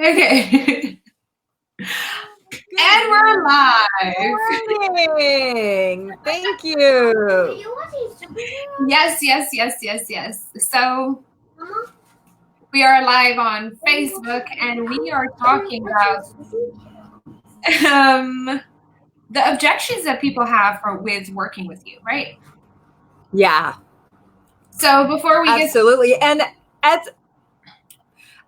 Okay. And we're live. Morning. Thank you. Yes. So we are live on Facebook, and we are talking about the objections that people have with working with you, right? Yeah. So before we absolutely, and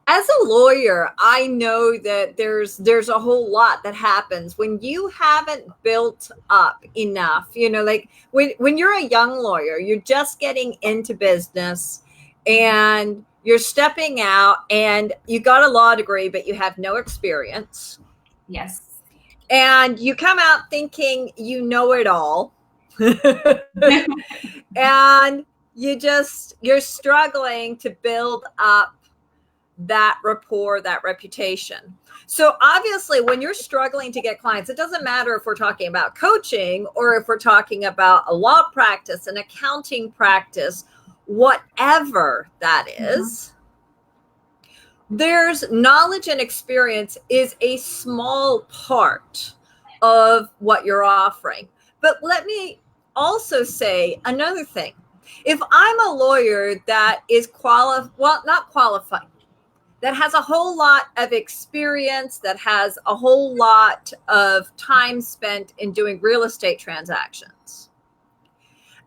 as a lawyer, I know that there's a whole lot that happens when you haven't built up enough. Like when you're a young lawyer, you're just getting into business and you're stepping out and you got a law degree, but you have no experience. Yes. And you come out thinking you know it all. And you're struggling to build up that rapport, that reputation. So obviously, when you're struggling to get clients, it doesn't matter if we're talking about coaching or if we're talking about a law practice, an accounting practice, whatever that is. There's knowledge and experience is a small part of what you're offering. But let me also say another thing. If I'm a lawyer that is not qualified, that has a whole lot of experience, that has a whole lot of time spent in doing real estate transactions,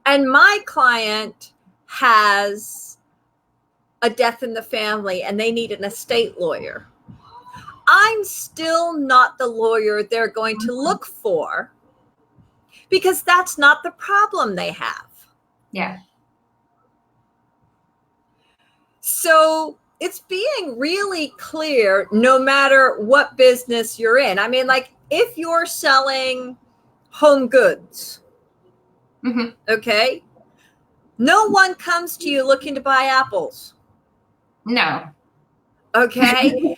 and my client has a death in the family and they need an estate lawyer, I'm still not the lawyer they're going to look for, because that's not the problem they have. Yeah. So it's being really clear no matter what business you're in. I mean, like if you're selling home goods, okay, no one comes to you looking to buy apples. No. Okay.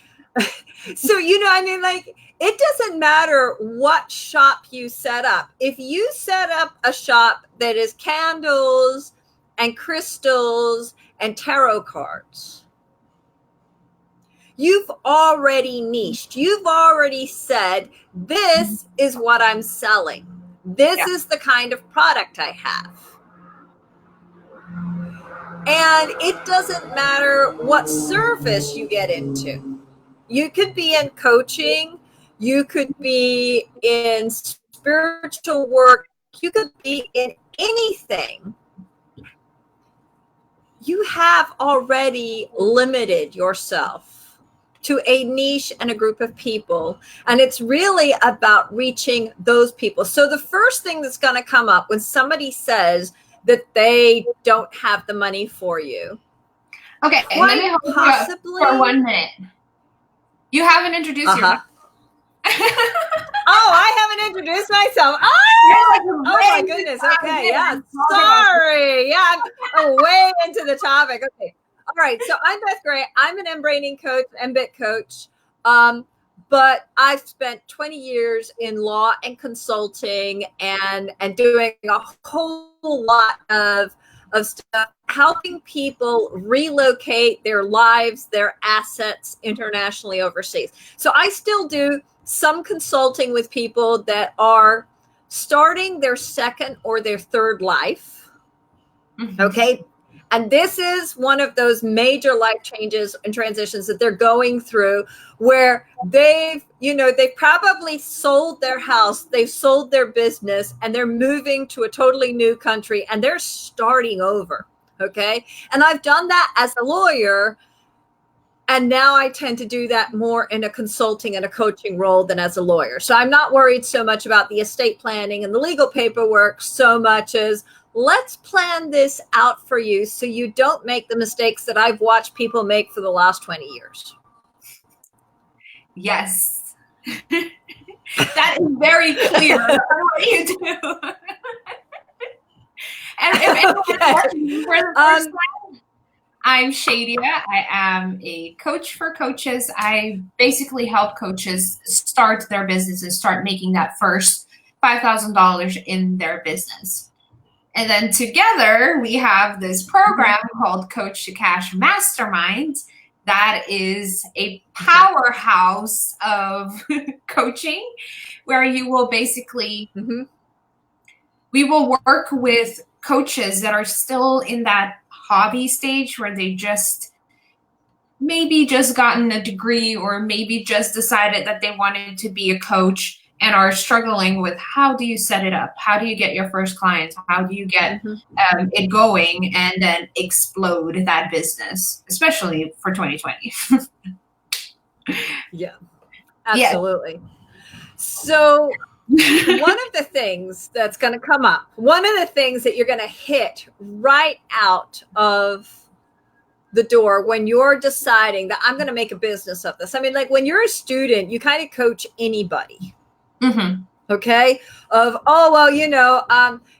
So, I mean, like, it doesn't matter what shop you set up. If you set up a shop that is candles and crystals and tarot cards, you've already niched. You've already said, this is what I'm selling. This is the kind of product I have. And it doesn't matter what service you get into. You could be in coaching. You could be in spiritual work. You could be in anything. You have already limited yourself to a niche and a group of people. And it's really about reaching those people. So the first thing that's going to come up when somebody says that they don't have the money for you. Okay, let me hold you for 1 minute. You haven't introduced yourself. Oh, I haven't introduced myself. Oh my goodness. Okay, yeah. Sorry. Yeah, I'm way into the topic. Okay. All right. So I'm Beth Gray. I'm an M Brainy coach, MBIT coach. But I've spent 20 years in law and consulting and doing a whole lot of stuff, helping people relocate their lives, their assets internationally overseas. So I still do some consulting with people that are starting their second or their third life. Okay. And this is one of those major life changes and transitions that they're going through, where they've probably sold their house, they've sold their business, and they're moving to a totally new country and they're starting over. Okay. And I've done that as a lawyer. And now I tend to do that more in a consulting and a coaching role than as a lawyer. So I'm not worried so much about the estate planning and the legal paperwork so much as let's plan this out for you so you don't make the mistakes that I've watched people make for the last 20 years. Yes. That is very clear what you do. And if anyone's watching for the first time, I'm Shadia. I am a coach for coaches. I basically help coaches start their businesses, start making that first $5,000 in their business. And then together we have this program called Coach to Cash Mastermind. that is a powerhouse of coaching, where you will basically, we will work with coaches that are still in that hobby stage where they just maybe just gotten a degree or maybe just decided that they wanted to be a coach and are struggling with how do you set it up? How do you get your first clients? How do you get it going and then explode that business, especially for 2020? Yeah, absolutely. So one of the things that's going to come up, one of the things that you're going to hit right out of the door when you're deciding that I'm going to make a business of this. I mean, like when you're a student, you kind of coach anybody. Okay. Of, oh, well, you know,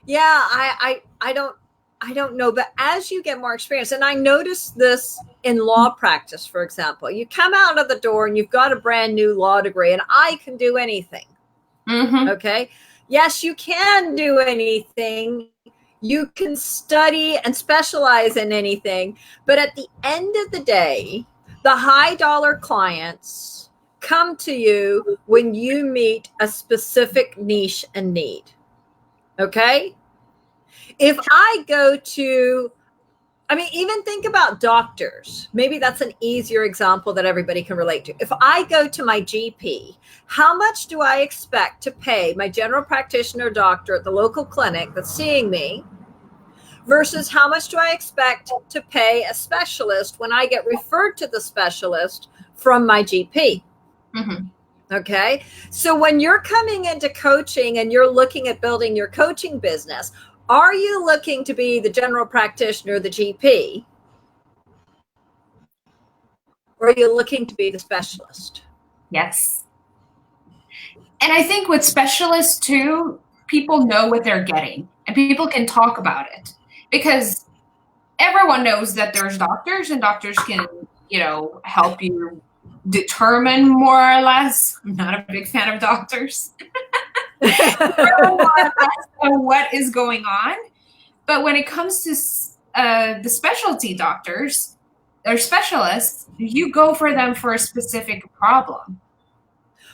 yeah, I don't know. But as you get more experience, and I noticed this in law practice, for example, you come out of the door and you've got a brand new law degree and I can do anything. Okay. Yes, you can do anything. You can study and specialize in anything. But at the end of the day, the high dollar clients come to you when you meet a specific niche and need. Okay. If I go to, I mean, even think about doctors. Maybe that's an easier example that everybody can relate to. If I go to my GP, how much do I expect to pay my general practitioner doctor at the local clinic that's seeing me versus how much do I expect to pay a specialist when I get referred to the specialist from my GP? Okay. So when you're coming into coaching and you're looking at building your coaching business, are you looking to be the general practitioner, the GP? Or are you looking to be the specialist? Yes. And I think with specialists too, people know what they're getting and people can talk about it because everyone knows that there's doctors and doctors can, you know, help you determine more or less. I'm not a big fan of doctors. What is going on. But when it comes to the specialty doctors or specialists, you go for them for a specific problem.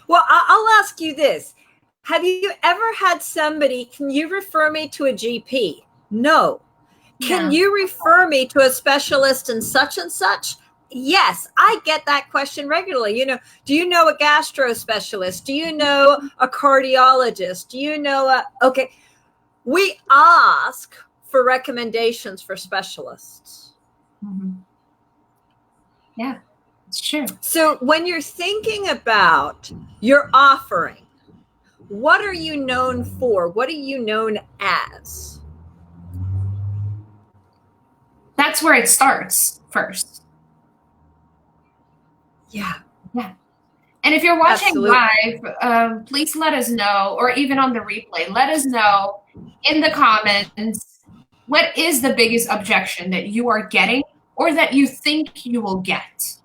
Well, I'll ask you this. Have you ever had somebody, can you refer me to a GP? No. Can you refer me to a specialist in such and such? Yes, I get that question regularly. You know, do you know a gastro specialist? Do you know a cardiologist? Do you know okay. We ask for recommendations for specialists. Yeah, it's true. So when you're thinking about your offering, what are you known for? What are you known as? That's where it starts first. Yeah. And if you're watching live, please let us know, or even on the replay, let us know in the comments, what is the biggest objection that you are getting or that you think you will get?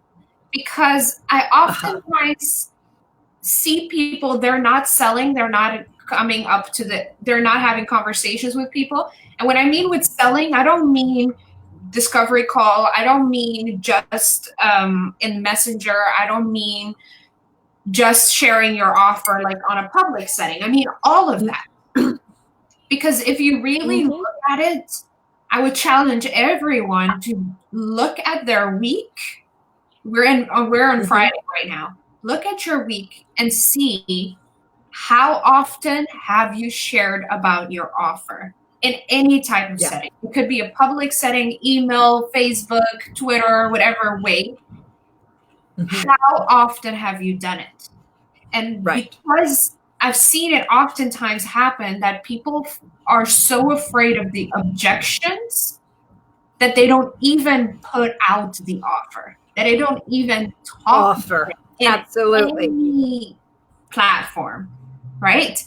Because I oftentimes see people, they're not selling, they're not coming up to they're not having conversations with people. And what I mean with selling, I don't mean discovery call. I don't mean just in Messenger. I don't mean just sharing your offer like on a public setting. I mean all of that. Because if you really look at it, I would challenge everyone to look at their week. We're on Friday right now. Look at your week and see how often have you shared about your offer in any type of setting. It could be a public setting, email, Facebook, Twitter, whatever way. How often have you done it? And because I've seen it oftentimes happen that people are so afraid of the objections that they don't even put out the offer, that they don't even talk in any platform, right?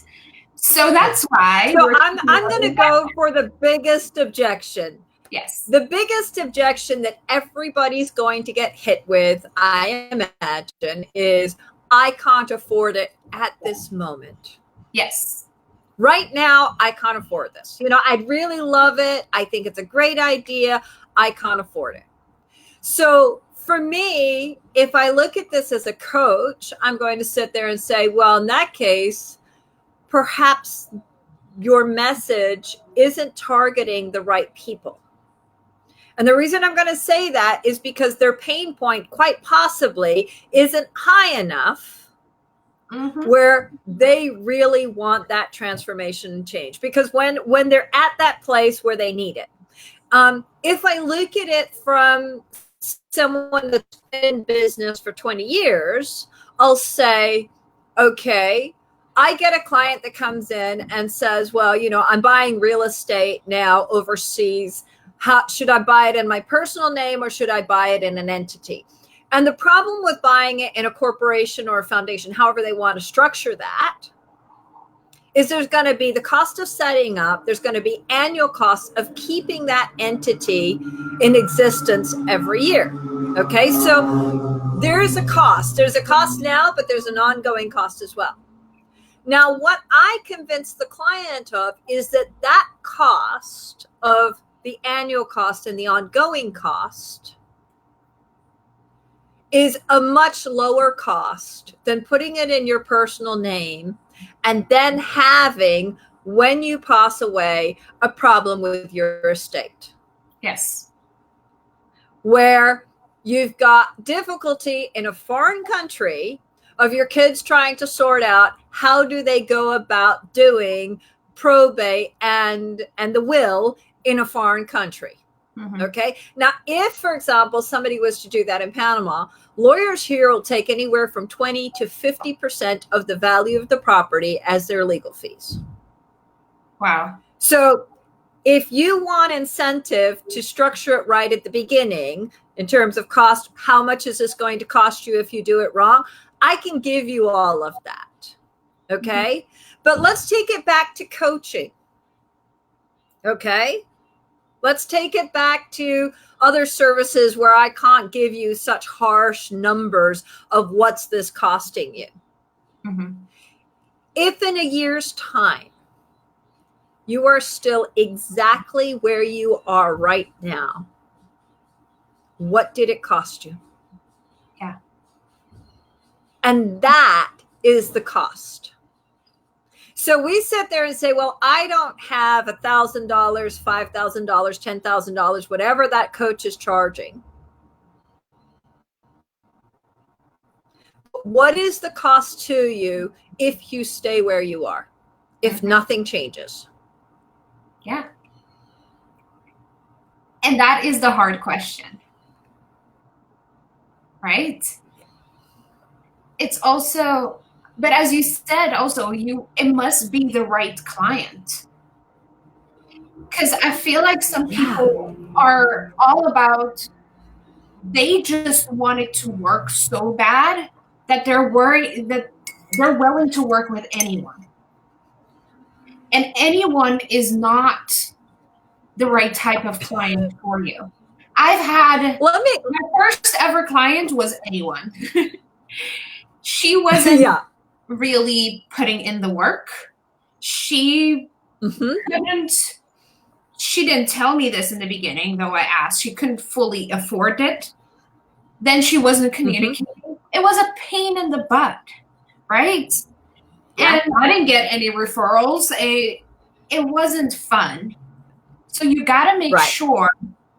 So that's why. So I'm going to go for the biggest objection. Yes. The biggest objection that everybody's going to get hit with, I imagine, is I can't afford it at this moment. Yes. Right now, I can't afford this. You know, I'd really love it. I think it's a great idea. I can't afford it. So for me, if I look at this as a coach, I'm going to sit there and say, well, in that case, perhaps your message isn't targeting the right people. And the reason I'm going to say that is because their pain point quite possibly isn't high enough where they really want that transformation and change. Because when they're at that place where they need it, if I look at it from someone that's been in business for 20 years, I'll say, okay, I get a client that comes in and says, well, I'm buying real estate now overseas. How should I buy it in my personal name or should I buy it in an entity? And the problem with buying it in a corporation or a foundation, however they want to structure that, is there's going to be the cost of setting up. There's going to be annual costs of keeping that entity in existence every year. Okay, so there is a cost. There's a cost now, but there's an ongoing cost as well. Now, what I convince the client of is that cost of the annual cost and the ongoing cost is a much lower cost than putting it in your personal name and then having, when you pass away, a problem with your estate. Yes. Where you've got difficulty in a foreign country of your kids trying to sort out how do they go about doing probate and the will in a foreign country. Okay. Now, if, for example, somebody was to do that in Panama, lawyers here will take anywhere from 20 to 50% of the value of the property as their legal fees. Wow. So if you want incentive to structure it right at the beginning in terms of cost, how much is this going to cost you if you do it wrong? I can give you all of that. Okay. But let's take it back to coaching. Okay. Let's take it back to other services where I can't give you such harsh numbers of what's this costing you. If in a year's time, you are still exactly where you are right now, what did it cost you? Yeah. And that is the cost. So we sit there and say, well, I don't have $1,000, $5,000, $10,000, whatever that coach is charging. What is the cost to you if you stay where you are, if nothing changes? Yeah. And that is the hard question, right? It's also, but as you said, also, it must be the right client. Because I feel like some people are all about, they just want it to work so bad that they're worried that they're willing to work with anyone. And anyone is not the right type of client for you. I've had, my first ever client was anyone. She wasn't really putting in the work. She she didn't tell me this in the beginning, though I asked. She couldn't fully afford it. Then she wasn't communicating. It was a pain in the butt, right? And I didn't get any referrals. It wasn't fun. So you got to make sure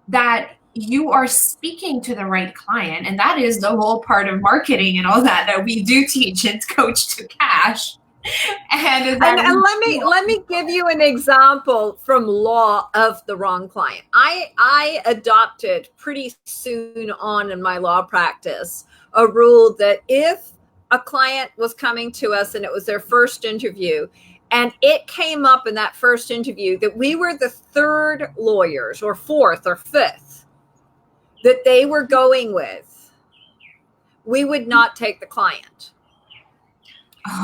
that you are speaking to the right client. And that is the whole part of marketing and all that we do teach in Coach to Cash. And let me give you an example from law of the wrong client. I adopted pretty soon on in my law practice a rule that if a client was coming to us and it was their first interview, and it came up in that first interview that we were the third lawyers or fourth or fifth that they were going with, we would not take the client.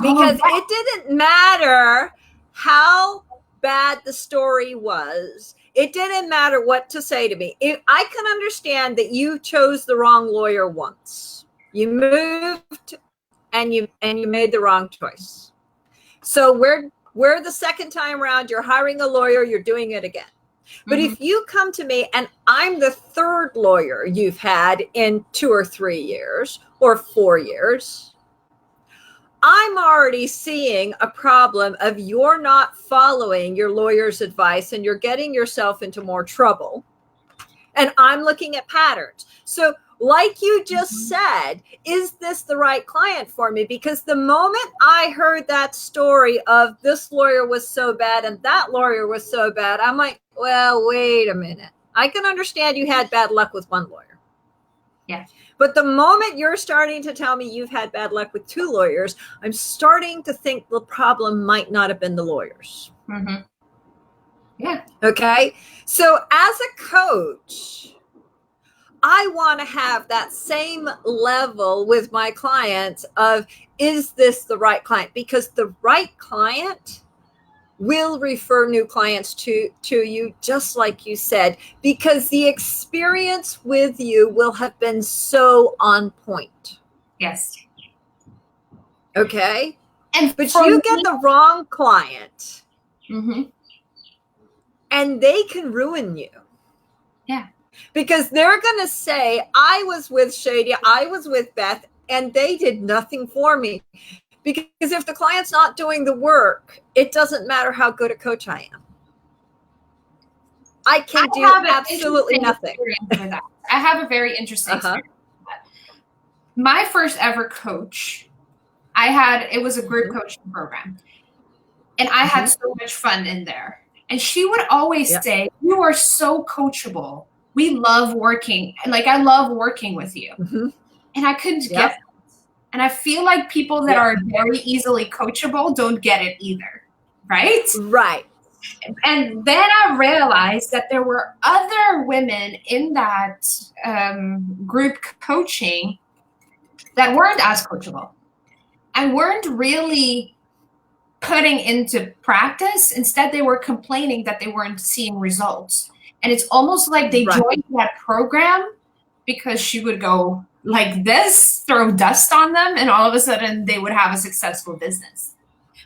Because it didn't matter how bad the story was. It didn't matter what to say to me. I can understand that you chose the wrong lawyer once. You moved and you made the wrong choice. So we're the second time around, you're hiring a lawyer, you're doing it again. But if you come to me and I'm the third lawyer you've had in 2 or 3 years or 4 years, I'm already seeing a problem of you're not following your lawyer's advice and you're getting yourself into more trouble. And I'm looking at patterns. So like you just said, is this the right client for me? Because the moment I heard that story of this lawyer was so bad and that lawyer was so bad, I'm like, well, wait a minute. I can understand you had bad luck with one lawyer. Yeah. But the moment you're starting to tell me you've had bad luck with 2 lawyers, I'm starting to think the problem might not have been the lawyers. Yeah. Okay. So as a coach, I want to have that same level with my clients of, is this the right client? Because the right client will refer new clients to you, just like you said, because the experience with you will have been so on point. Yes. Okay. But you get the wrong client and they can ruin you. Yeah. Because they're going to say, I was with Shady, I was with Beth, and they did nothing for me. Because if the client's not doing the work, it doesn't matter how good a coach I am. I can do absolutely nothing. I have a very interesting experience with that. My first ever coach, it was a group coaching program. And I had so much fun in there. And she would always say, you are so coachable. We love working. Like, I love working with you. And I couldn't get it. And I feel like people that are very easily coachable don't get it either. Right? Right. And then I realized that there were other women in that group coaching that weren't as coachable and weren't really putting into practice. Instead, they were complaining that they weren't seeing results. And it's almost like they joined that program because she would go like this, throw dust on them, and all of a sudden they would have a successful business,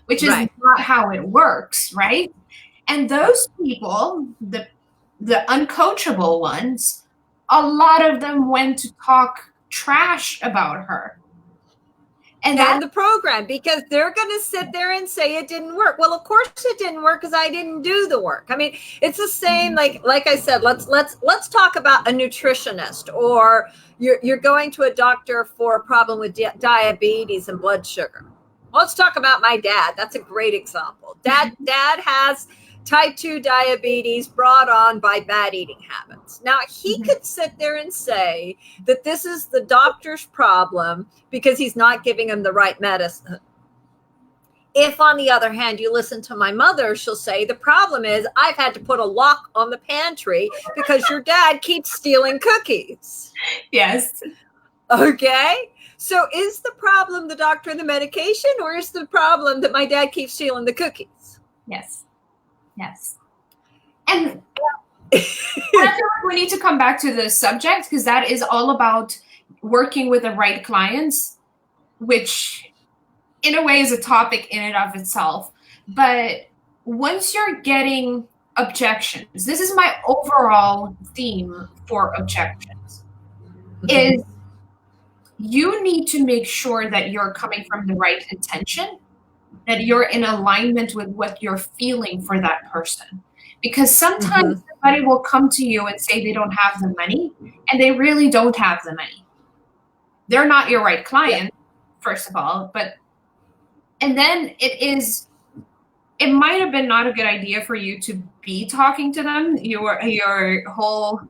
which is not how it works, right? And those people, the uncoachable ones, a lot of them went to talk trash about her. And the program, because they're going to sit there and say it didn't work. Well, of course it didn't work because I didn't do the work. I mean, it's the same. Like I said, let's talk about a nutritionist, or you're going to a doctor for a problem with diabetes and blood sugar. Let's talk about my dad. That's a great example. Dad has type 2 diabetes brought on by bad eating habits. Now, he could sit there and say that this is the doctor's problem because he's not giving him the right medicine. If, on the other hand, you listen to my mother, she'll say, the problem is I've had to put a lock on the pantry because your dad keeps stealing cookies. Yes. Okay. So is the problem the doctor and the medication, or is the problem that my dad keeps stealing the cookies? Yes. Yes. And I feel like we need to come back to the subject, because that is all about working with the right clients, which in a way is a topic in and of itself. But once you're getting objections, this is my overall theme for objections, is you need to make sure that you're coming from the right intention, that you're in alignment with what you're feeling for that person. Because sometimes somebody will come to you and say they don't have the money, and they really don't have the money. They're not your right client, first of all. And then it might have been not a good idea for you to be talking to them. Your whole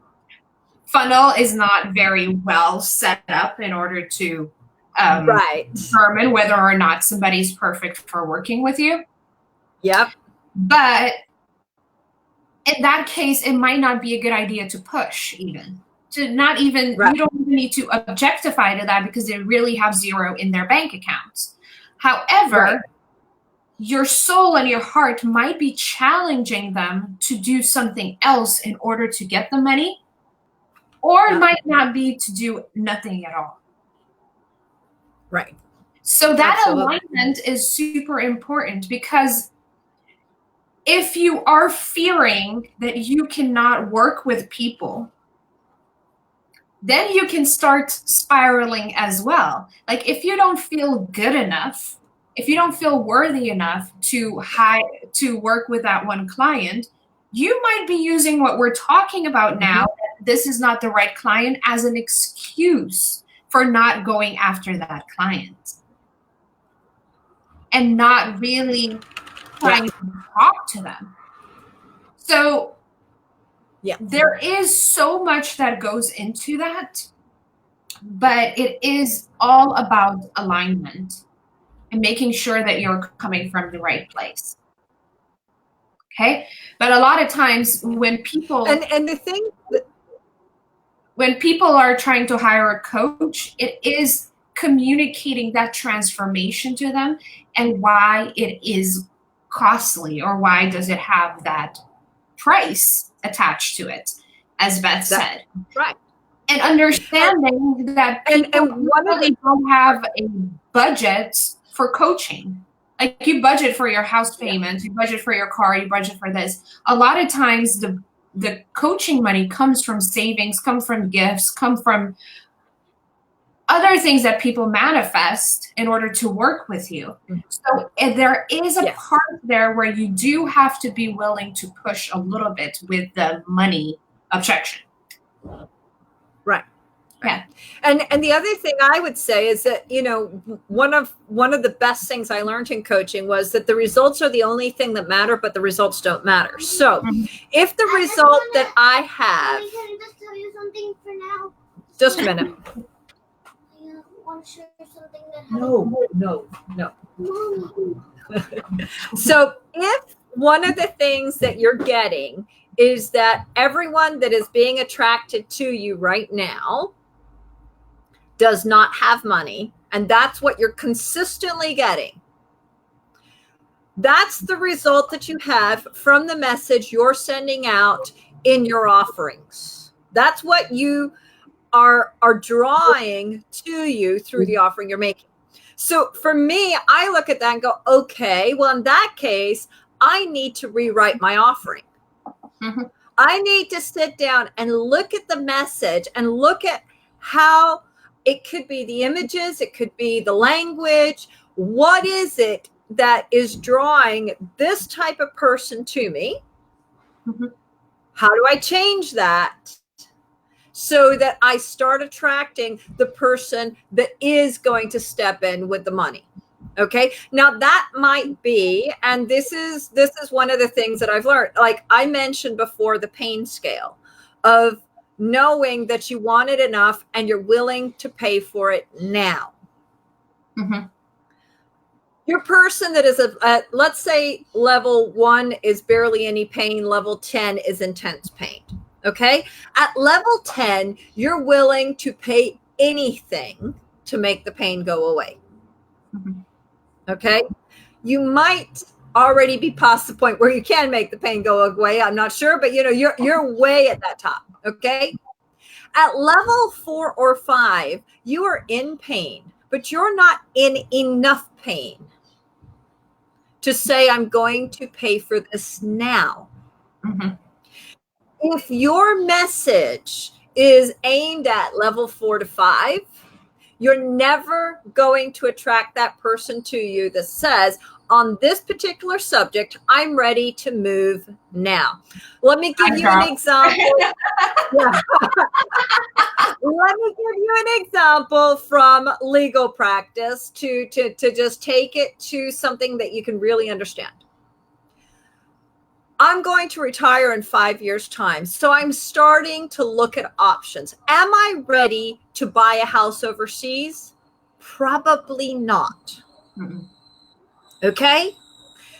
funnel is not very well set up in order to determine whether or not somebody's perfect for working with you. Yep. But in that case, it might not be a good idea to push, even. To not even, you don't even need to objectify to that, because they really have zero in their bank accounts. However, your soul and your heart might be challenging them to do something else in order to get the money, or it might not be to do nothing at all. So that alignment is super important, because if you are fearing that you cannot work with people, then you can start spiraling as well. Like if you don't feel good enough, if you don't feel worthy enough to work with that one client, you might be using what we're talking about now, that this is not the right client, as an excuse for not going after that client and not really trying to talk to them. So there is so much that goes into that, but it is all about alignment and making sure that you're coming from the right place. Okay. But a lot of times when people, and the thing that, when people are trying to hire a coach, it is communicating that transformation to them and why it is costly, or why does it have that price attached to it, as Beth said. Right. And understanding that people really don't have a budget for coaching. Like you budget for your house payment, you budget for your car, you budget for this. A lot of times the coaching money comes from savings, come from gifts, come from other things that people manifest in order to work with you. So there is a part there where you do have to be willing to push a little bit with the money objection. Right. Yeah. And the other thing I would say is that, you know, one of the best things I learned in coaching was that the results are the only thing that matter, but the results don't matter. So if the result that I have, can I just tell you something for now? Just a minute. I want to share something that No. Mommy. So if one of the things that you're getting is that everyone that is being attracted to you right now does not have money, and that's what you're consistently getting, that's the result that you have from the message you're sending out in your offerings. That's what you are drawing to you through the offering you're making. So for me, I look at that and go, okay, well, in that case, I need to rewrite my offering. I need to sit down and look at the message and look at how it could be the images, it could be the language. What is it that is drawing this type of person to me? How do I change that so that I start attracting the person that is going to step in with the money? Okay. Now that might be, and this is one of the things that I've learned. Like I mentioned before, the pain scale of knowing that you want it enough and you're willing to pay for it now. Your person that is at, let's say level 1 is barely any pain. Level 10 is intense pain. Okay. At level 10, you're willing to pay anything to make the pain go away. Okay. You might already be past the point where you can make the pain go away. I'm not sure, but you know, you're way at that top. Okay. At level 4 or 5, you are in pain, but you're not in enough pain to say, I'm going to pay for this now. If your message is aimed at level 4 to 5, you're never going to attract that person to you that says, on this particular subject, I'm ready to move now. Let me give you an example. Let me give you an example from legal practice to just take it to something that you can really understand. I'm going to retire in 5 years' time. So I'm starting to look at options. Am I ready to buy a house overseas? Probably not. Okay.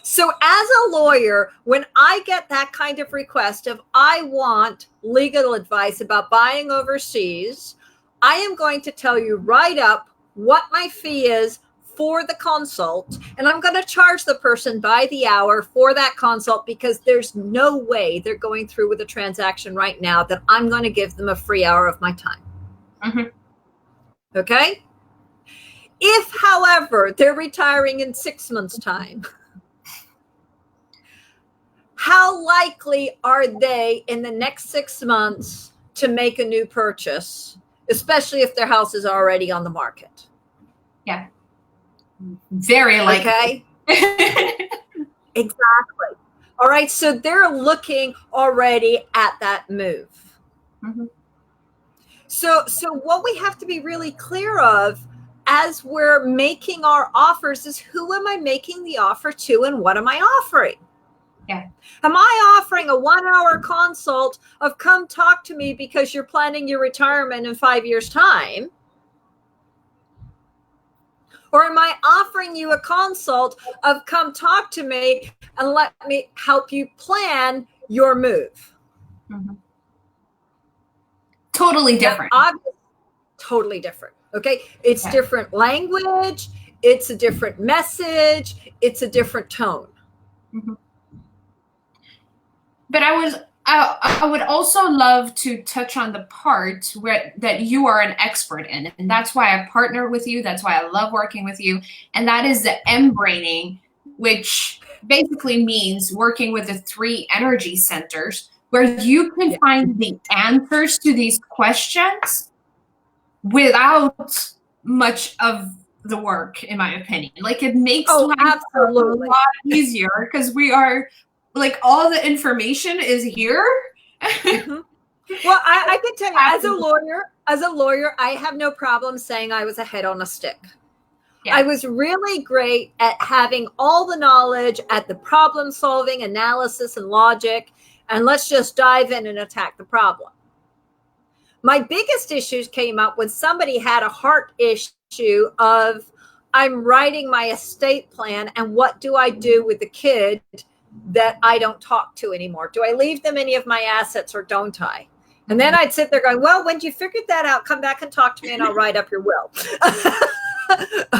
So as a lawyer, when I get that kind of request of, I want legal advice about buying overseas, I am going to tell you right up what my fee is for the consult, and I'm going to charge the person by the hour for that consult, because there's no way they're going through with a transaction right now that I'm going to give them a free hour of my time. Okay. If, however, they're retiring in 6 months' time, how likely are they in the next 6 months to make a new purchase, especially if their house is already on the market? Yeah. Very likely. Okay. Exactly. All right. So they're looking already at that move. Mm-hmm. So what we have to be really clear of as we're making our offers is, who am I making the offer to and what am I offering? Yeah. Am I offering a 1-hour consult of come talk to me because you're planning your retirement in 5 years' time? Or am I offering you a consult of come talk to me and let me help you plan your move? Mm-hmm. Totally different. Totally different. Okay. It's different language. It's a different message. It's a different tone. Mm-hmm. But I would also love to touch on the part that you are an expert in. And that's why I partner with you. That's why I love working with you. And that is the M Brainy, which basically means working with the 3 energy centers, where you can find the answers to these questions without much of the work, in my opinion. Like, it makes life absolutely a lot easier because we are like, all the information is here. Mm-hmm. Well, I can tell you, as a lawyer, I have no problem saying I was a head on a stick. Yeah. I was really great at having all the knowledge, at the problem solving, analysis, and logic, and let's just dive in and attack the problem. My biggest issues came up when somebody had a heart issue of, I'm writing my estate plan, and what do I do with the kid that I don't talk to anymore? Do I leave them any of my assets or don't I? And then I'd sit there going, well, when you figured that out, come back and talk to me and I'll write up your will.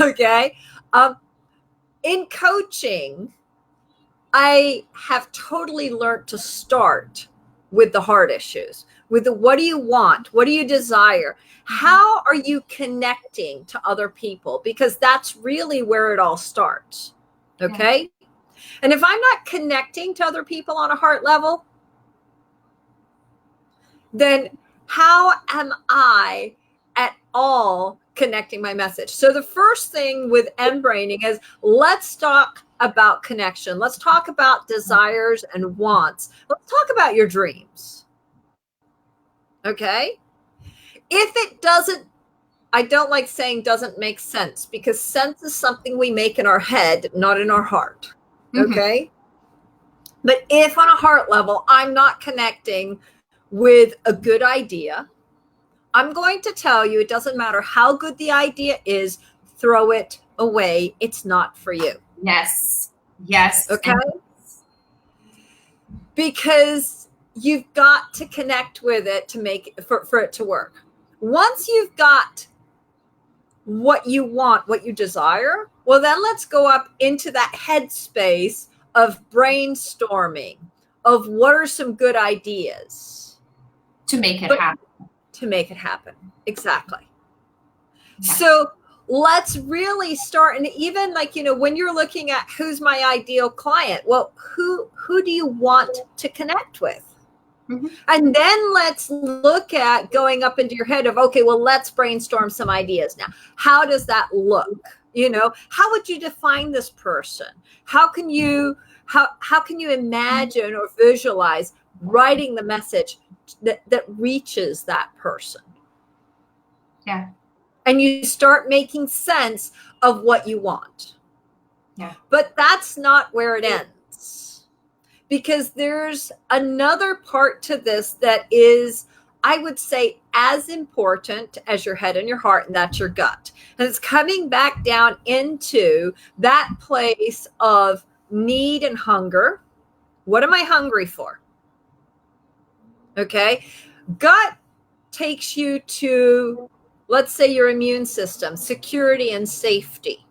Okay. In coaching, I have totally learned to start with the heart issues, with the, what do you want? What do you desire? How are you connecting to other people? Because that's really where it all starts. Okay. Yeah. And if I'm not connecting to other people on a heart level, then how am I at all connecting my message? So the first thing with M Brainy is, let's talk about connection. Let's talk about desires and wants. Let's talk about your dreams. Okay. If it doesn't, I don't like saying doesn't make sense, because sense is something we make in our head, not in our heart. Okay. Mm-hmm. But if on a heart level, I'm not connecting with a good idea, I'm going to tell you, it doesn't matter how good the idea is, throw it away. It's not for you. Yes. Yes. Okay. Because you've got to connect with it to make for it to work. Once you've got what you want, what you desire, well, then let's go up into that headspace of brainstorming of what are some good ideas to make it happen. To make it happen. Exactly. Yeah. So let's really start. And even like, you know, when you're looking at who's my ideal client, well, who do you want to connect with? Mm-hmm. And then let's look at going up into your head of, okay, well, let's brainstorm some ideas now. How does that look? You know, how would you define this person? How can you imagine or visualize writing the message that reaches that person? Yeah. And you start making sense of what you want. Yeah. But that's not where it ends, because there's another part to this that is, I would say, as important as your head and your heart, and that's your gut. And it's coming back down into that place of need and hunger. What am I hungry for? Okay. Gut takes you to, let's say, your immune system, security and safety.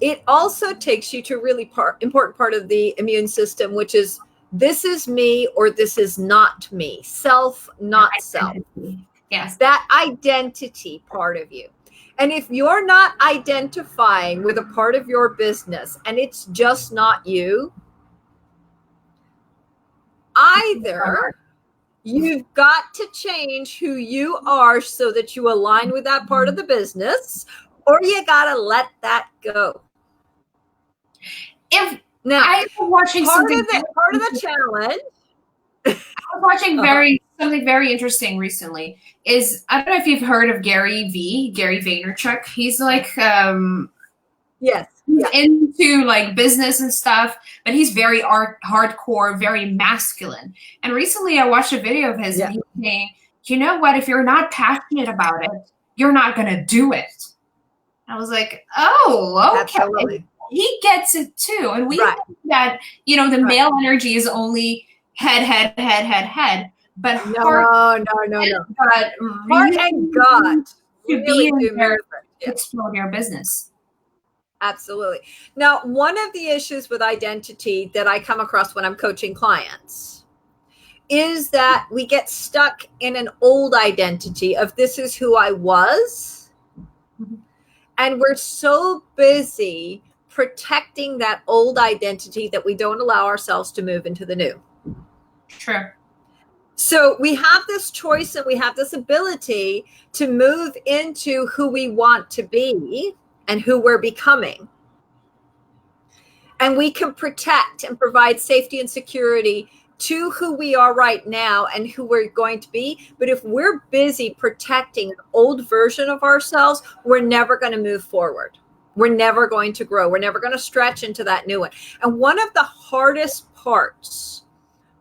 It also takes you to a really important part of the immune system, which is, this is me or this is not me. Self, not self. Yes. That identity part of you. And if you're not identifying with a part of your business and it's just not you, either you've got to change who you are so that you align with that part of the business, or you got to let that go. If Now, I was watching part something, of the challenge. I was watching something very interesting recently. Is I don't know if you've heard of Gary Vaynerchuk. He's like Yes. he's into like business and stuff, but he's very hardcore, very masculine. And recently I watched a video of his and he was saying, you know what, if you're not passionate about it, you're not gonna do it. I was like, oh, okay. Absolutely. He gets it too. And we think that, you know, the male energy is only head. But heart, but heart and gut to be in there to explode your business. Absolutely. Now, one of the issues with identity that I come across when I'm coaching clients is that we get stuck in an old identity of this is who I was. And we're so busy protecting that old identity that we don't allow ourselves to move into the new. True. So we have this choice and we have this ability to move into who we want to be and who we're becoming. And we can protect and provide safety and security to who we are right now and who we're going to be. But if we're busy protecting an old version of ourselves, we're never going to move forward. We're never going to grow. We're never going to stretch into that new one. And one of the hardest parts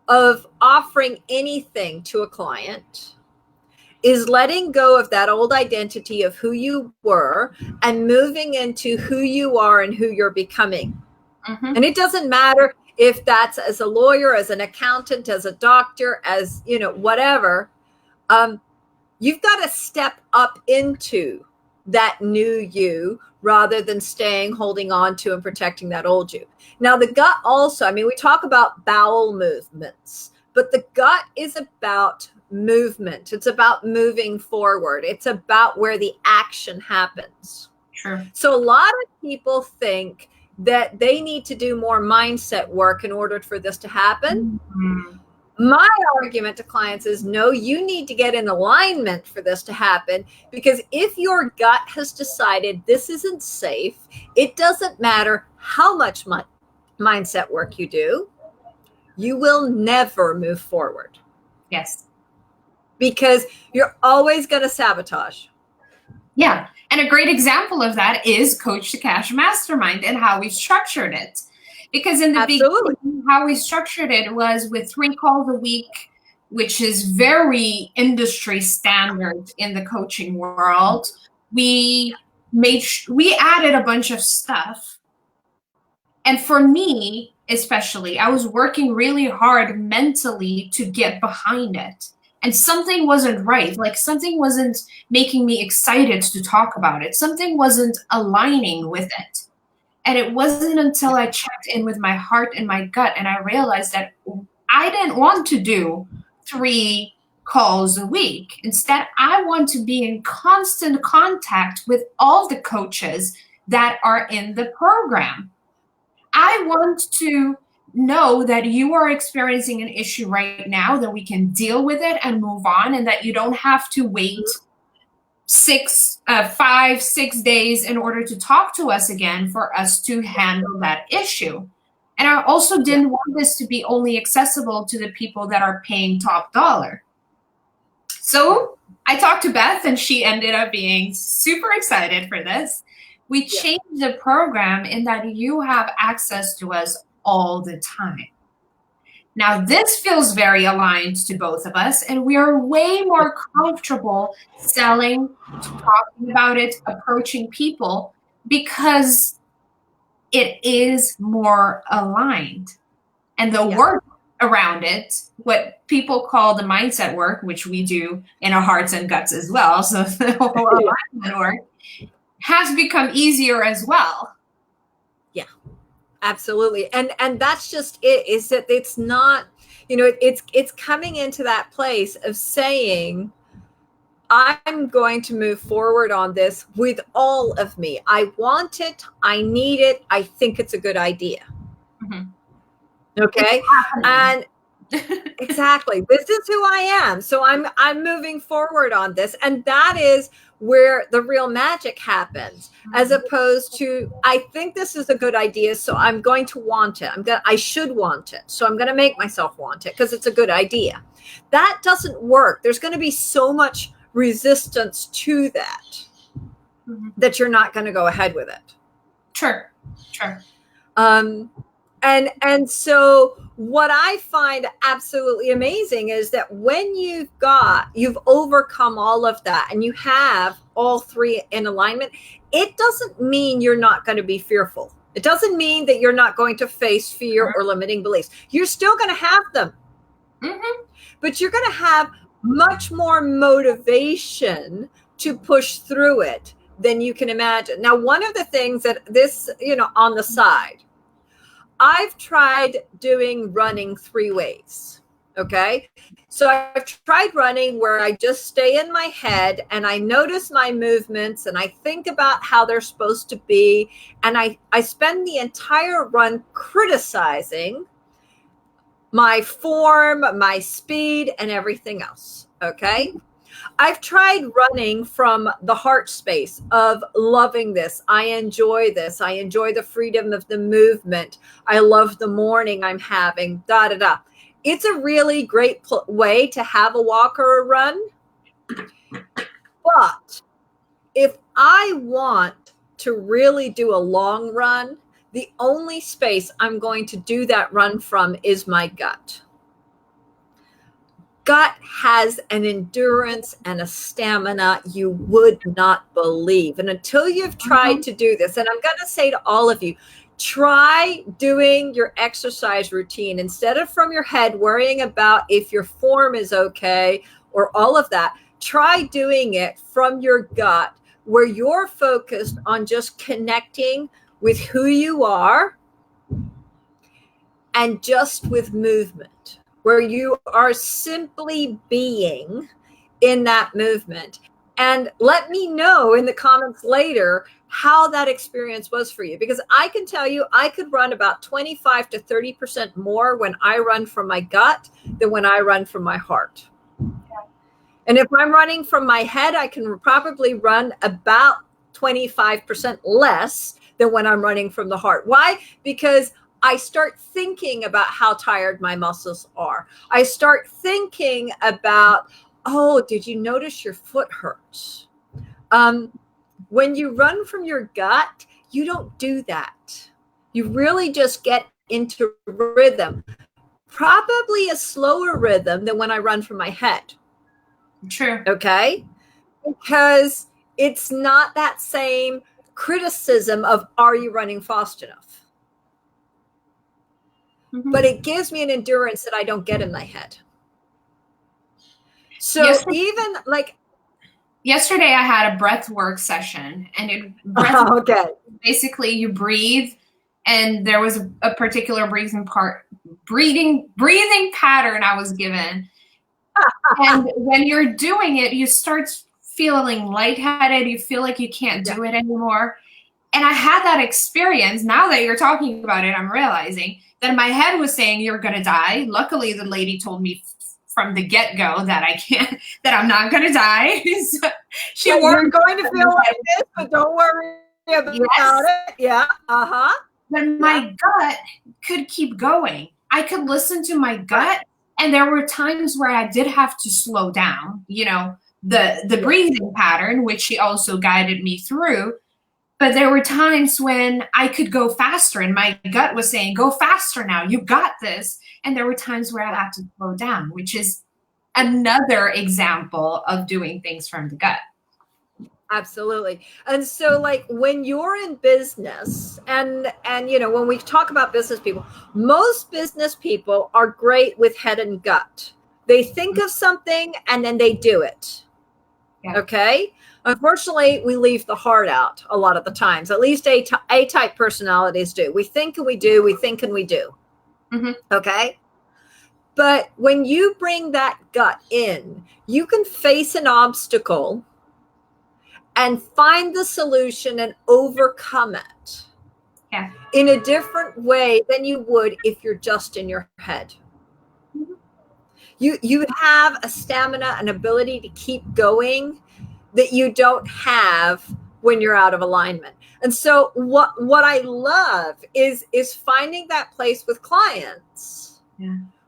of offering anything to a client is letting go of that old identity of who you were and moving into who you are and who you're becoming. And it doesn't matter if that's as a lawyer, as an accountant, as a doctor, as, you know, whatever. You've got to step up into that new you rather than holding on to and protecting that old you. Now, the gut also, I mean, we talk about bowel movements, but the gut is about movement. It's about moving forward. It's about where the action happens. Sure. So a lot of people think that they need to do more mindset work in order for this to happen. My argument to clients is, no, you need to get in alignment for this to happen, because if your gut has decided this isn't safe, it doesn't matter how much mindset work you do, you will never move forward. Yes. Because you're always going to sabotage. Yeah. And a great example of that is Coach to Cash Mastermind and how we structured it. Because in the beginning, how we structured it was with 3 calls a week, which is very industry standard in the coaching world. We added a bunch of stuff. And for me, especially, I was working really hard mentally to get behind it. And something wasn't right. Like something wasn't making me excited to talk about it. Something wasn't aligning with it. And it wasn't until I checked in with my heart and my gut and I realized that I didn't want to do 3 calls a week. Instead, I want to be in constant contact with all the coaches that are in the program. I want to know that you are experiencing an issue right now, that we can deal with it and move on, and that you don't have to wait 5, 6 days in order to talk to us again for us to handle that issue. And I also didn't want this to be only accessible to the people that are paying top dollar. So I talked to Beth and she ended up being super excited for this. We changed the program in that you have access to us all the time. Now, this feels very aligned to both of us, and we are way more comfortable selling, talking about it, approaching people, because it is more aligned. And the work around it, what people call the mindset work, which we do in our hearts and guts as well, so the whole alignment work, has become easier as well. Yeah. Absolutely. And that's just it, is that it's not, you know, it's coming into that place of saying, I'm going to move forward on this with all of me. I want it. I need it. I think it's a good idea. Okay. And Exactly. This is who I am. So I'm moving forward on this. And that is where the real magic happens, as opposed to, I think this is a good idea, so I'm going to want it. I should want it. So I'm going to make myself want it because it's a good idea. That doesn't work. There's going to be so much resistance to that that you're not going to go ahead with it. Sure. And so what I find absolutely amazing is that when you've overcome all of that and you have all three in alignment, it doesn't mean you're not going to be fearful. It doesn't mean that you're not going to face fear or limiting beliefs. You're still going to have them, but you're going to have much more motivation to push through it than you can imagine. Now, one of the things that this, on the side, I've tried doing running 3 ways. Okay. So I've tried running where I just stay in my head and I notice my movements and I think about how they're supposed to be. And I spend the entire run criticizing my form, my speed, and everything else. Okay. I've tried running from the heart space of loving this. I enjoy this. I enjoy the freedom of the movement. I love the morning I'm having, It's a really great way to have a walk or a run. But if I want to really do a long run, the only space I'm going to do that run from is my gut. Gut has an endurance and a stamina you would not believe. And until you've tried to do this, and I'm going to say to all of you, try doing your exercise routine instead of from your head worrying about if your form is okay or all of that. Try doing it from your gut where you're focused on just connecting with who you are and just with movement, where you are simply being in that movement. And let me know in the comments later how that experience was for you, because I can tell you I could run about 25 to 30% more when I run from my gut than when I run from my heart. And if I'm running from my head, I can probably run about 25% less than when I'm running from the heart. Why? Because I start thinking about how tired my muscles are. I start thinking about, oh, did you notice your foot hurts? When you run from your gut, you don't do that. You really just get into rhythm, probably a slower rhythm than when I run from my head. True. Okay? Because it's not that same criticism of, are you running fast enough? But it gives me an endurance that I don't get in my head. So yesterday I had a breathwork session, and basically you breathe, and there was a particular breathing pattern I was given. And when you're doing it, you start feeling lightheaded. You feel like you can't do it anymore. And I had that experience. Now that you're talking about it, I'm realizing that my head was saying you're going to die. Luckily, the lady told me from the get-go that I'm not going to die. So you're going to feel like this, but don't worry about it. Yeah. But my gut could keep going. I could listen to my gut. And there were times where I did have to slow down, the breathing pattern, which she also guided me through. But there were times when I could go faster and my gut was saying, go faster now, you got this. And there were times where I had to slow down, which is another example of doing things from the gut. Absolutely. And so when you're in business and when we talk about business people, most business people are great with head and gut. They think of something and then they do it. Yeah. Okay. Unfortunately, we leave the heart out a lot of the times. At least A-type personalities do. We think and we do. We think and we do. Okay. But when you bring that gut in, you can face an obstacle and find the solution and overcome it in a different way than you would if you're just in your head. You have a stamina, an ability to keep going that you don't have when you're out of alignment. And so what I love is finding that place with clients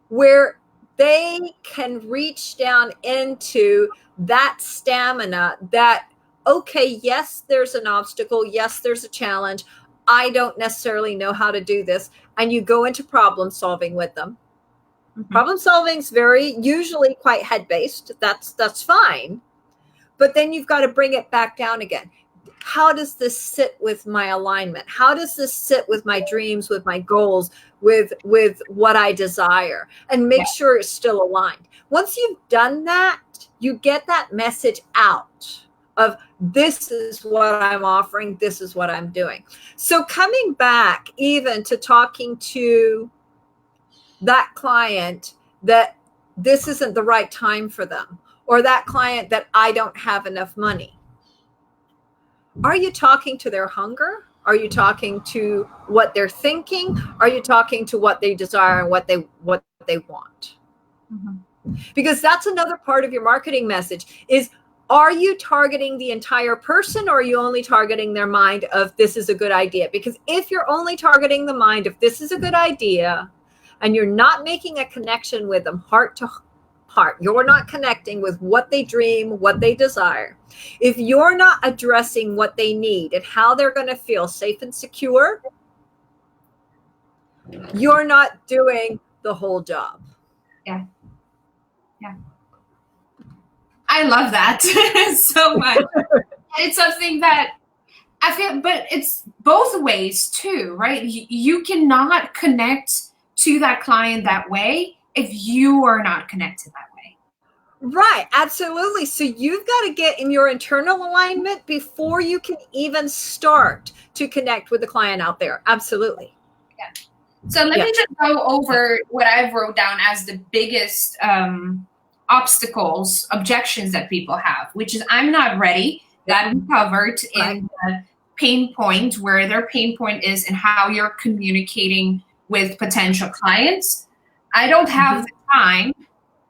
where they can reach down into that stamina that, okay, yes, there's an obstacle. Yes, there's a challenge. I don't necessarily know how to do this. And you go into problem solving with them. Problem solving is usually quite head-based. That's fine. But then you've got to bring it back down again. How does this sit with my alignment? How does this sit with my dreams, with my goals, with what I desire? And make sure it's still aligned. Once you've done that, you get that message out of, this is what I'm offering, this is what I'm doing. So coming back even to talking to that client that this isn't the right time for them, or that client that I don't have enough money. Are you talking to their hunger? Are you talking to what they're thinking? Are you talking to what they desire and what they want? Because that's another part of your marketing message is, are you targeting the entire person, or are you only targeting their mind of, this is a good idea? Because if you're only targeting the mind of, this is a good idea, and you're not making a connection with them heart to heart, you're not connecting with what they dream, what they desire. If you're not addressing what they need and how they're going to feel safe and secure, you're not doing the whole job. Yeah. I love that so much. It's something that I feel, but it's both ways too, right? You cannot connect to that client that way if you are not connected that way. Right, absolutely. So you've got to get in your internal alignment before you can even start to connect with the client out there. Absolutely. Yeah. So let me just go over what I've wrote down as the biggest obstacles, objections that people have, which is, I'm not ready. That we covered in the pain point, where their pain point is and how you're communicating with potential clients. I don't have the time.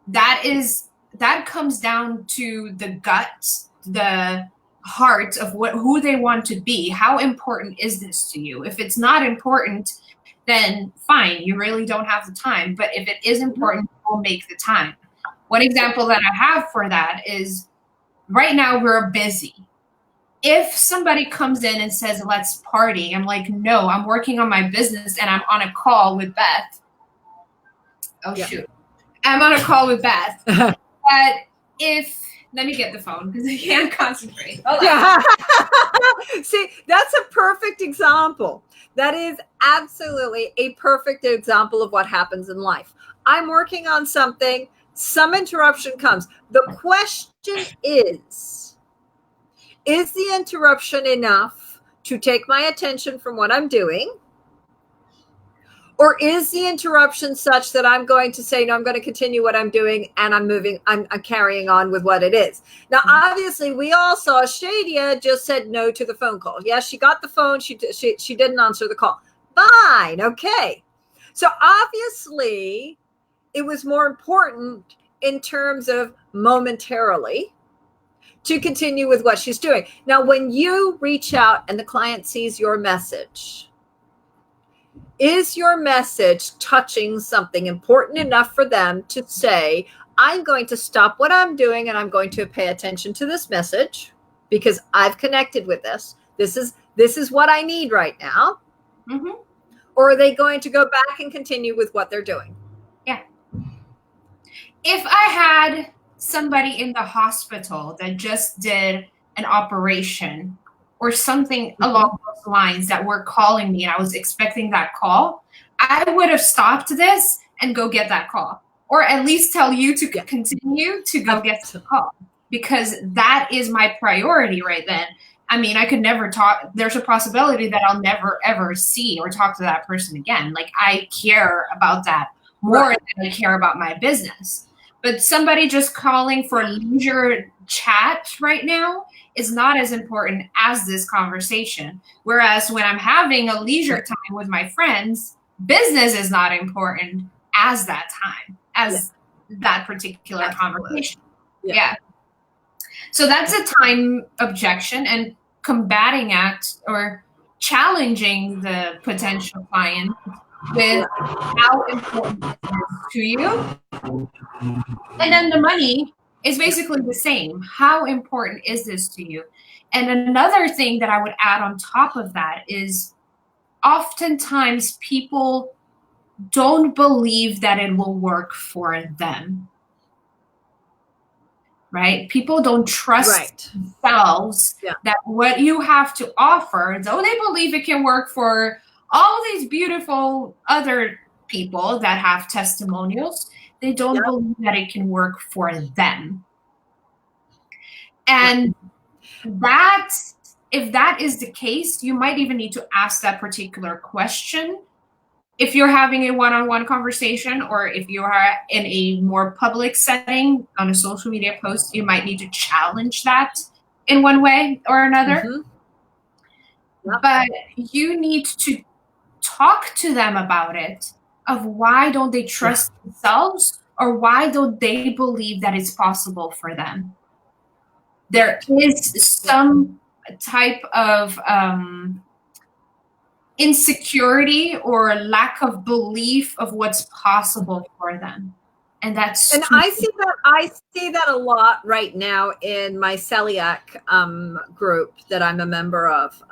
That comes down to the guts, the heart of who they want to be. How important is this to you? If it's not important, then fine, you really don't have the time. But if it is important, we'll make the time. One example that I have for that is, right now we're busy. If somebody comes in and says, let's party, I'm like, no, I'm working on my business and I'm on a call with Beth. Shoot. I'm on a call with Beth. But let me get the phone because I can't concentrate. See, that's a perfect example. That is absolutely a perfect example of what happens in life. I'm working on something, some interruption comes. The question is the interruption enough to take my attention from what I'm doing? Or is the interruption such that I'm going to say, no, I'm going to continue what I'm doing and I'm carrying on with what it is. Now, obviously, we all saw Shadia just said no to the phone call. Yes, she got the phone. She didn't answer the call. Fine. Okay. So obviously, it was more important in terms of momentarily to continue with what she's doing. Now, when you reach out and the client sees your message, is your message touching something important enough for them to say, I'm going to stop what I'm doing and I'm going to pay attention to this message because I've connected with this. This is what I need right now. Or are they going to go back and continue with what they're doing? Yeah. If I had somebody in the hospital that just did an operation or something along those lines that were calling me and I was expecting that call, I would have stopped this and go get that call, or at least tell you to continue to go get the call, because that is my priority right then. I mean, I could never talk. There's a possibility that I'll never, ever see or talk to that person again. Like, I care about that more than I care about my business. But somebody just calling for leisure chat right now is not as important as this conversation. Whereas when I'm having a leisure time with my friends, business is not important as that time, as that particular Absolutely. conversation. Yeah. Yeah. So that's a time objection, and combating act or challenging the potential client with how important it is to you. And then the money is basically the same. How important is this to you? And another thing that I would add on top of that is oftentimes people don't believe that it will work for them. Right? People don't trust themselves that what you have to offer, though they believe it can work for all these beautiful other people that have testimonials, they don't believe that it can work for them. And that, if that is the case, you might even need to ask that particular question. If you're having a one-on-one conversation, or if you are in a more public setting on a social media post, you might need to challenge that in one way or another. But you need to talk to them about it, of why don't they trust themselves, or why don't they believe that it's possible for them. There is some type of insecurity or lack of belief of what's possible for them. And that's, and I see that a lot right now in my celiac group that I'm a member of,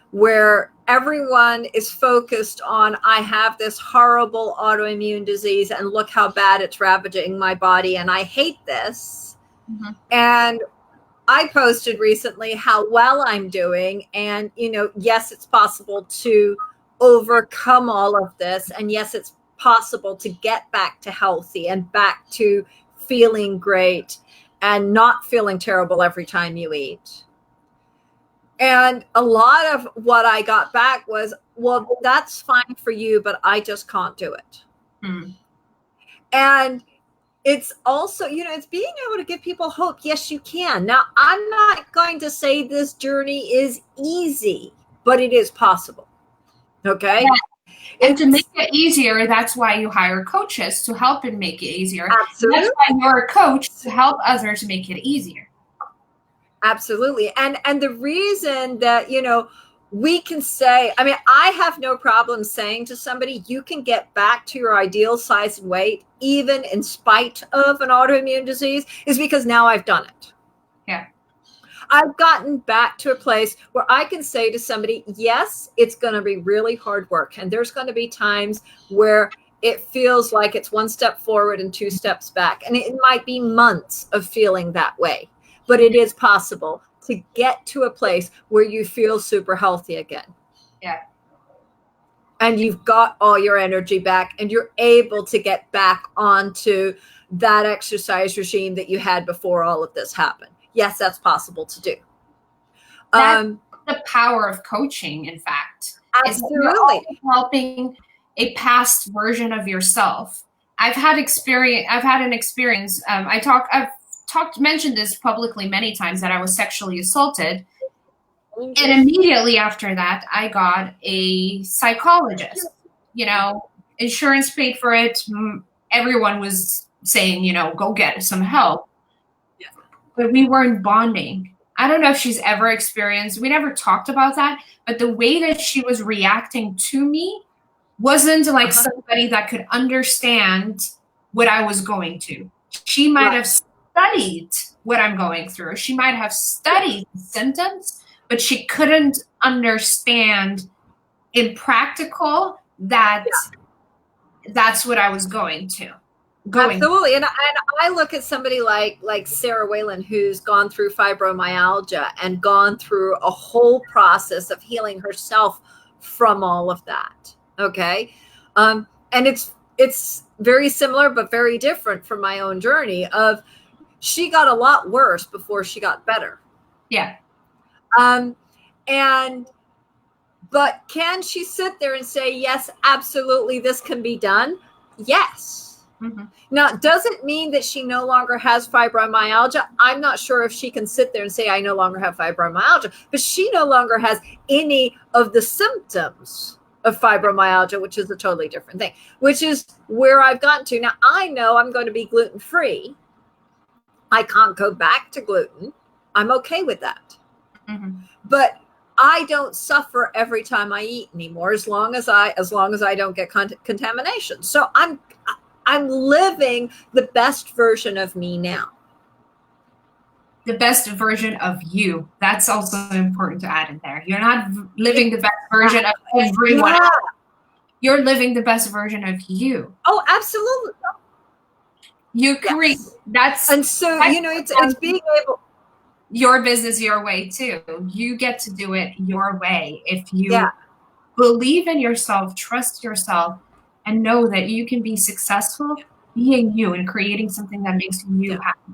where everyone is focused on, I have this horrible autoimmune disease and look how bad it's ravaging my body and I hate this. And I posted recently how well I'm doing, and yes, it's possible to overcome all of this, and yes, it's possible to get back to healthy and back to feeling great and not feeling terrible every time you eat. And a lot of what I got back was, well, that's fine for you, but I just can't do it. And it's also, it's being able to give people hope. Yes, you can. Now, I'm not going to say this journey is easy, but it is possible. Okay. Yeah. And to make it easier, that's why you hire coaches to help and make it easier. Absolutely. That's why you're a coach, to help others make it easier. Absolutely. And the reason that, we can say, I have no problem saying to somebody, you can get back to your ideal size and weight, even in spite of an autoimmune disease, is because now I've done it. Yeah. I've gotten back to a place where I can say to somebody, yes, it's going to be really hard work. And there's going to be times where it feels like it's one step forward and two steps back. And it might be months of feeling that way, but it is possible to get to a place where you feel super healthy again. Yeah. And you've got all your energy back and you're able to get back onto that exercise regime that you had before all of this happened. Yes, that's possible to do. That's the power of coaching, in fact. Absolutely. Helping a past version of yourself. I've had an experience. I've mentioned this publicly many times, that I was sexually assaulted. And immediately after that, I got a psychologist. Insurance paid for it. Everyone was saying, go get some help. But we weren't bonding. I don't know if she's ever experienced, we never talked about that, but the way that she was reacting to me wasn't like somebody that could understand what I was going to. She might have studied what I'm going through. She might have studied the symptoms, but she couldn't understand in practical that that's what I was going to. Absolutely. And I look at somebody like Sarah Whalen, who's gone through fibromyalgia and gone through a whole process of healing herself from all of that. Okay. And it's very similar, but very different from my own journey of, she got a lot worse before she got better. Yeah. But can she sit there and say, yes, absolutely, this can be done? Yes. Now, does it mean that she no longer has fibromyalgia? I'm not sure if she can sit there and say, I no longer have fibromyalgia, but she no longer has any of the symptoms of fibromyalgia, which is a totally different thing, which is where I've gotten to. Now, I know I'm going to be gluten-free. I can't go back to gluten. I'm okay with that. Mm-hmm. But I don't suffer every time I eat anymore, as long as I don't get contamination. So I'm living the best version of me now. The best version of you. That's also important to add in there. You're not living the best version of everyone else. You're living the best version of you. Oh, absolutely. You create and so it's being able. Your business your way too. You get to do it your way. If you believe in yourself, trust yourself, and know that you can be successful being you and creating something that makes you happy.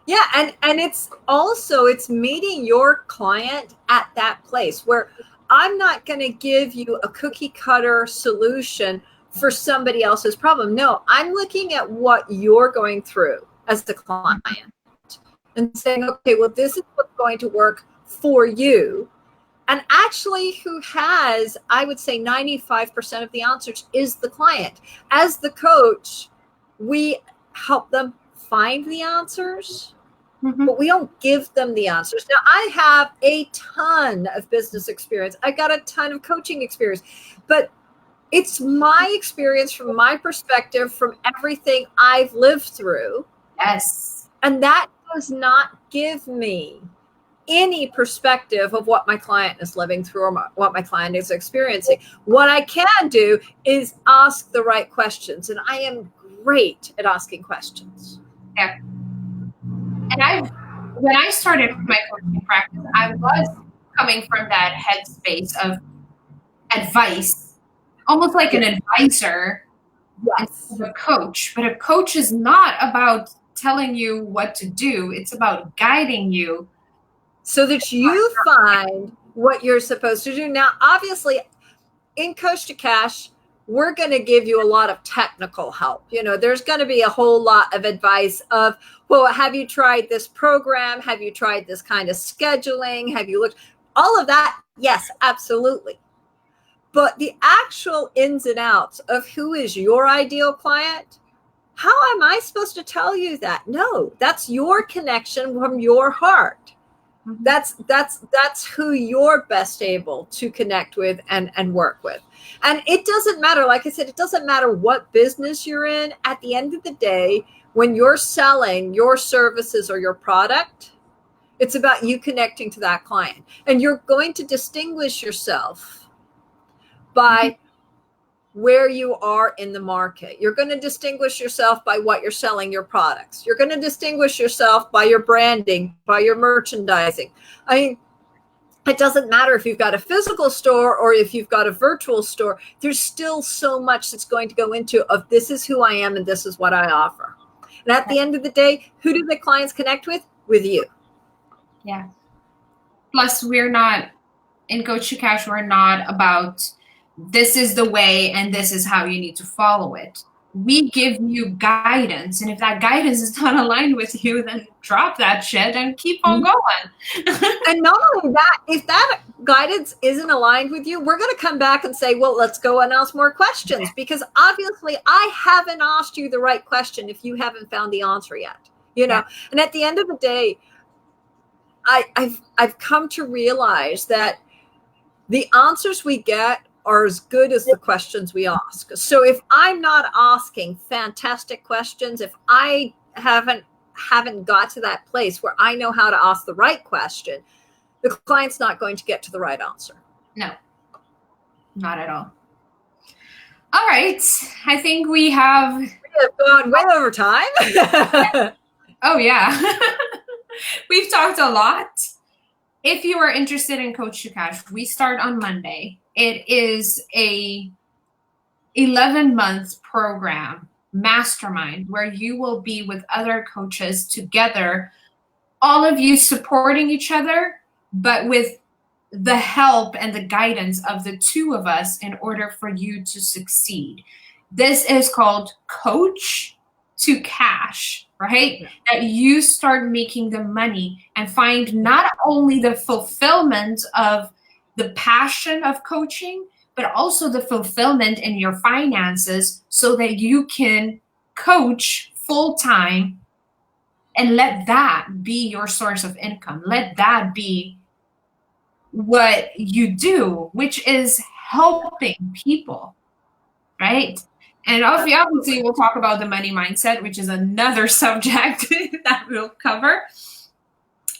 Yeah, and it's meeting your client at that place where I'm not going to give you a cookie cutter solution for somebody else's problem. No, I'm looking at what you're going through as the client and saying, okay, well, this is what's going to work for you. And actually, who has, I would say 95% of the answers is the client. As the coach, we help them find the answers, but we don't give them the answers. Now, I have a ton of business experience. I got a ton of coaching experience, but it's my experience from my perspective, from everything I've lived through. Yes. And that does not give me any perspective of what my client is living through or what my client is experiencing. What I can do is ask the right questions, and I am great at asking questions. Yeah. And when I started my coaching practice, I was coming from that headspace of advice, almost like an advisor instead of a coach. But a coach is not about telling you what to do. It's about guiding you so that you find what you're supposed to do. Now, obviously, in Coach to Cash, we're going to give you a lot of technical help. There's going to be a whole lot of advice of, well, have you tried this program? Have you tried this kind of scheduling? Have you looked? All of that, yes, absolutely. But the actual ins and outs of who is your ideal client, how am I supposed to tell you that? No, that's your connection from your heart. That's who you're best able to connect with and work with. And it doesn't matter, like I said, it doesn't matter what business you're in. At the end of the day, when you're selling your services or your product, it's about you connecting to that client. And you're going to distinguish yourself by where you are in the market. You're going to distinguish yourself by what you're selling, your products. You're going to distinguish yourself by your branding, by your merchandising. I mean, it doesn't matter if you've got a physical store or if you've got a virtual store. There's still so much that's going to go into of this is who I am and this is what I offer. And at the end of the day, who do the clients connect with? With you. Yeah. Plus, we're not, in Coach to Cash, we're not about this is the way and this is how you need to follow it. We give you guidance, and if that guidance is not aligned with you, then drop that shit and keep on going. And not only that, if that guidance isn't aligned with you, we're going to come back and say, well, let's go and ask more questions, because obviously I haven't asked you the right question if you haven't found the answer yet. And at the end of the day, I've come to realize that the answers we get are as good as the questions we ask. So if I'm not asking fantastic questions, if I haven't got to that place where I know how to ask the right question, the client's not going to get to the right answer. No, not at all. All right. I think we have gone way over time. Oh, yeah. We've talked a lot. If you are interested in Coach to Cash, we start on Monday. It is a 11-month program, Mastermind, where you will be with other coaches together, all of you supporting each other, but with the help and the guidance of the two of us in order for you to succeed. This is called Coach to Cash, right? That you start making the money and find not only the fulfillment of the passion of coaching, but also the fulfillment in your finances so that you can coach full time and let that be your source of income. Let that be what you do, which is helping people, right? And obviously we'll talk about the money mindset, which is another subject that we'll cover.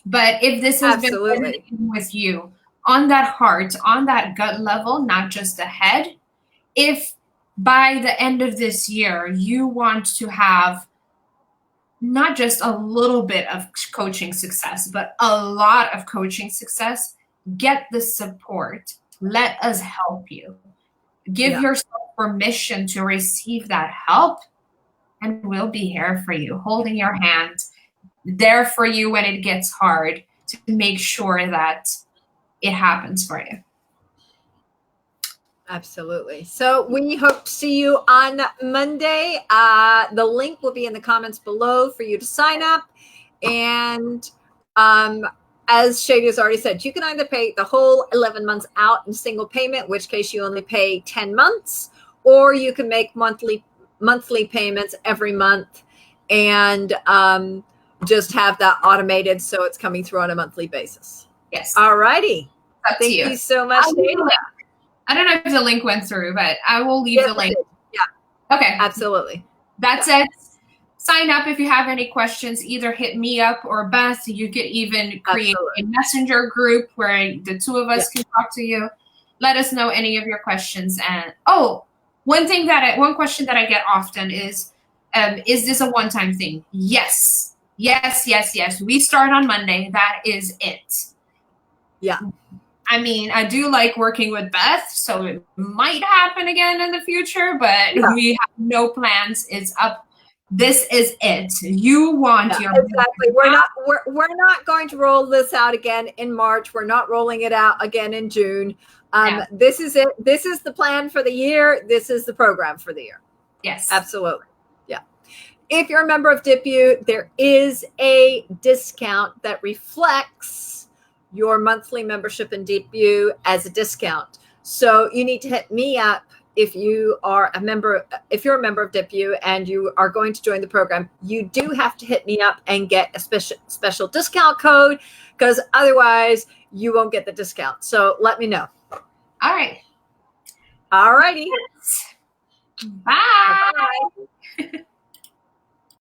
But if this has been resonating with you on that heart, on that gut level, not just the head, if by the end of this year you want to have not just a little bit of coaching success, but a lot of coaching success, get the support. Let us help you. Give yourself permission to receive that help, and we'll be here for you, holding your hand, there for you when it gets hard, to make sure that it happens for you. Absolutely. So we hope to see you on Monday. The link will be in the comments below for you to sign up. And as Shady has already said, you can either pay the whole 11 months out in single payment, in which case you only pay 10 months, or you can make monthly payments every month and just have that automated so it's coming through on a monthly basis. Yes. All righty. Thank you so much, Shady. I don't know if the link went through, but I will leave the link. Yeah. Okay. Absolutely. That's it. Sign up if you have any questions. Either hit me up or Beth. You could even create a messenger group where the two of us can talk to you. Let us know any of your questions. And one question that I get often is this a one-time thing? Yes. Yes, yes, yes. We start on Monday. That is it. Yeah. I mean, I do like working with Beth, so it might happen again in the future, but we have no plans. It's up. This is it. You want your exactly. We're not going to roll this out again in March. We're not rolling it out again in June. This is it. This is the plan for the year. This is the program for the year. Yes. Absolutely. Yeah. If you're a member of DipU, there is a discount that reflects your monthly membership in DipU as a discount. So you need to hit me up if you are a member. If you're a member of DipU and you are going to join the program, you do have to hit me up and get a special discount code, because otherwise you won't get the discount. So let me know. All right. All righty. Bye. Bye.